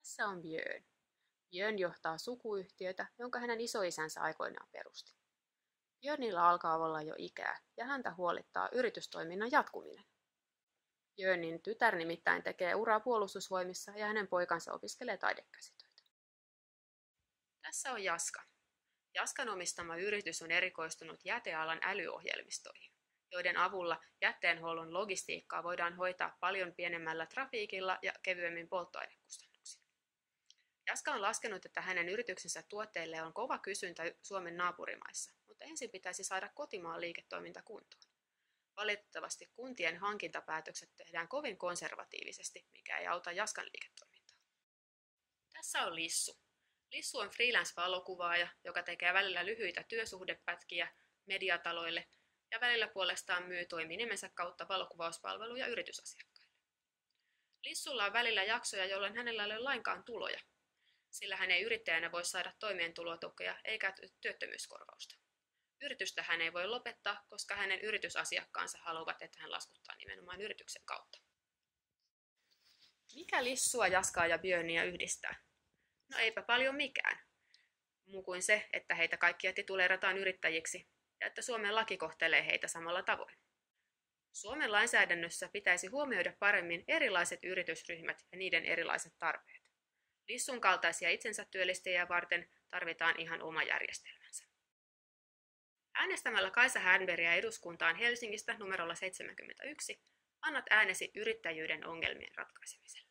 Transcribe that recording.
Tässä on Björn. Björn johtaa sukuyhtiötä, jonka hänen isoisänsä aikoinaan perusti. Björnillä alkaa olla jo ikää ja häntä huolittaa yritystoiminnan jatkuminen. Björnin tytär nimittäin tekee uraa puolustusvoimissa ja hänen poikansa opiskelee taidekäsitöitä. Tässä on Jaska. Jaskan omistama yritys on erikoistunut jätealan älyohjelmistoihin, joiden avulla jätteenhuollon logistiikkaa voidaan hoitaa paljon pienemmällä trafiikilla ja kevyemmin polttoainekustannuksin. Jaska on laskenut, että hänen yrityksensä tuotteille on kova kysyntä Suomen naapurimaissa, mutta ensin pitäisi saada kotimaan liiketoiminta kuntoon. Valitettavasti kuntien hankintapäätökset tehdään kovin konservatiivisesti, mikä ei auta Jaskan liiketoimintaa. Tässä on Lissu. Lissu on freelance-valokuvaaja, joka tekee välillä lyhyitä työsuhdepätkiä mediataloille ja välillä puolestaan myy toiminimensä kautta valokuvauspalveluja yritysasiakkaille. Lissulla on välillä jaksoja, jolloin hänellä ei ole lainkaan tuloja, sillä hän ei yrittäjänä voi saada toimeentulotukea eikä työttömyyskorvausta. Yritystä hän ei voi lopettaa, koska hänen yritysasiakkaansa haluavat, että hän laskuttaa nimenomaan yrityksen kautta. Mikä Lissua, Jaskaa ja Björniä yhdistää? No eipä paljon mikään, muu kuin se, että heitä kaikkia tituleerataan yrittäjiksi ja että Suomen laki kohtelee heitä samalla tavoin. Suomen lainsäädännössä pitäisi huomioida paremmin erilaiset yritysryhmät ja niiden erilaiset tarpeet. Lissun kaltaisia itsensä työllistäjiä varten tarvitaan ihan oma järjestelmänsä. Äänestämällä Kaisa Härnbergia eduskuntaan Helsingistä numerolla 71 annat äänesi yrittäjyyden ongelmien ratkaisemiselle.